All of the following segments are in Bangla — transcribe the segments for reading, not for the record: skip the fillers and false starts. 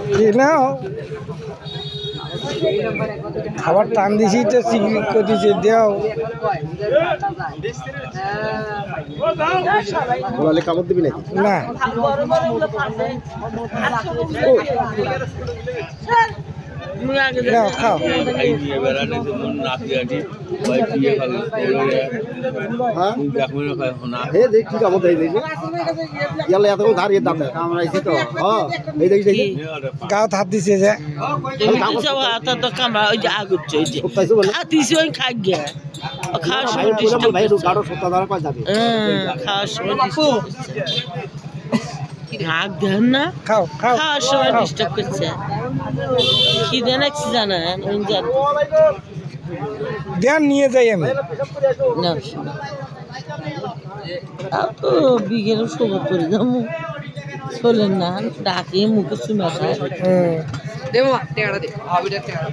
কি নাও খাবার টান দিছি তো চিকনি করতেছে দেও বলালে কামড় দিবি নাকি না দাও খাও হে দেখ কি কামড় দেয় দেখি ইয়ালে এত দাঁড়িয়ে দাঁড়ে কামড়াইছি তো হ্যাঁ এই দেখি দেখি গাও হাত দিছে যে কামড়া ওই যে আগুচ্ছে ওই যে হাতিছে ওই খাই গে খাওয়ার সময় ভাই গাড়ো সত্তা দাঁড়া পাই যাবে খাওয়ার সময় হাঁক দেন না খাও খাও খাওয়ার সময় ডিস্টার্ব করছে খিদে নাকছি জানেন ওই জান দেন নিয়ে যাই আমি না তো বিকেলে সবার করে যাবো চলেন না ডাকে মুখে চুমা খায় দেবো টেড়া দে আবিটা টেড়া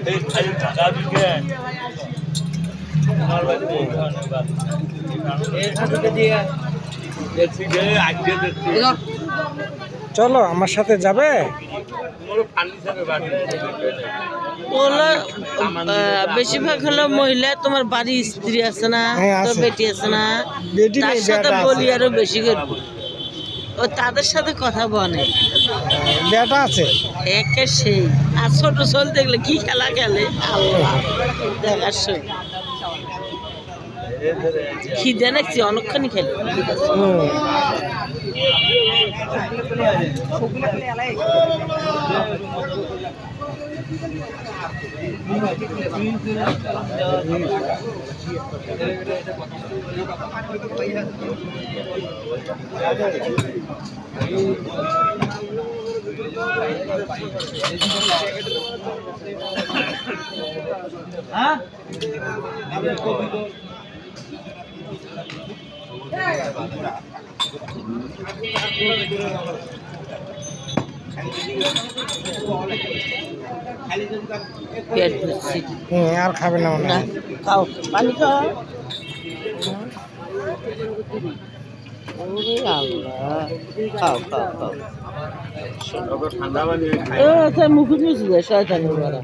চলো আমার সাথে যাবে বেশিরভাগ হলো মহিলা তোমার বাড়ির স্ত্রী আছে না তোর বেটি আছে না বেটি তার নেই সাথে বেটা বলি আছে আরো বেশি করবো ও তাদের সাথে কথা বলে বেটা আছে একে সেই আর ছোট ছোল দেখলে কি খেলা খেলে আল্লাহ দেখার সই খিদে নাকছি অনেকখানি খেলে হ্যাঁ পেট ভরছি আর খাবে না মনে না খাও পানি খাও ওরে আল্লাহ খাও খাও খাও মুখে নিয়েছি শয়তানি করা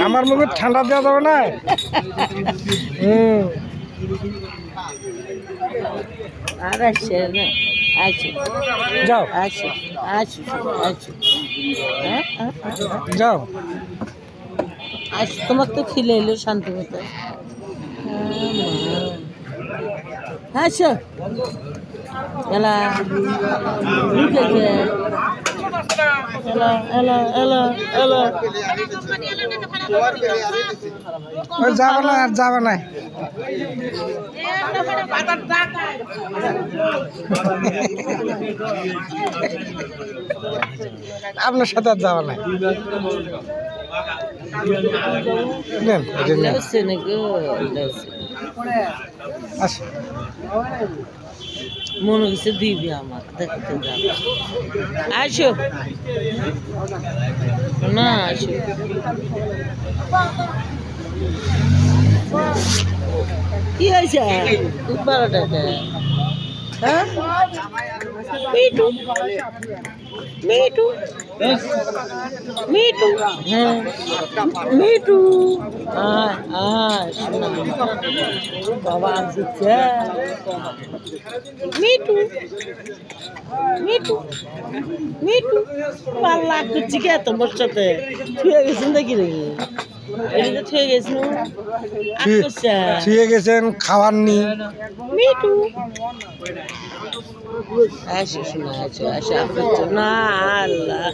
আমার মুখে ঠান্ডা দেওয়া যাবে না আর আসছে না আচ্ছা যাও আচ্ছা আচ্ছা আচ্ছা যাও আজ তোমার তো খিলে এলো শান্তি মতো আচ্ছা এলা এলা এলা এলা এলা যাবে না আর যাবে না আপনার সাথে আর যাবে না নেন এটা নেন আচ্ছা মনে হচ্ছে দিবি আমার দেখতে যাবে আসো না আসো কি হয়েছে বারোটাতে হ্যাঁ মিঠু মিঠু মিঠু হ্যাঁ মিঠু শোনা বাবা আসছে মিঠু মিঠু মিঠু ভালো লাগছে কে তোমার সাথে ছুঁয়ে গেছেন দেখি দেখি এটা ছুঁয়ে গেছেন ছুঁয়ে গেছেন খাওয়ার নি মিঠু আসো শোনা আসো আসো আসো না আল্লাহ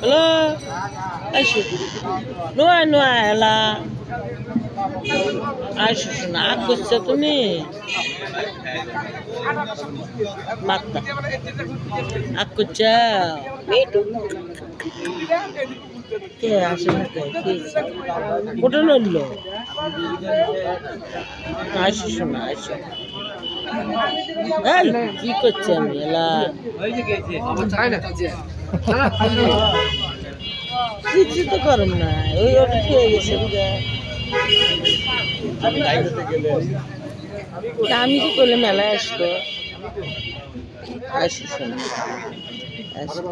হ্যালো আসো নোয়া নোয়া এলা আসো শোনা আগ করছো তুমি মাত্তা আগ করছো মিঠু কে আসে না কে কোটা নড়লো আসো শোনা আসো এই কি করছে আমি এলা কিছু তো করম না ওই ওটা খেয়ে গেছে আমি কি করলে মেলায় আসবো আসিস আসিস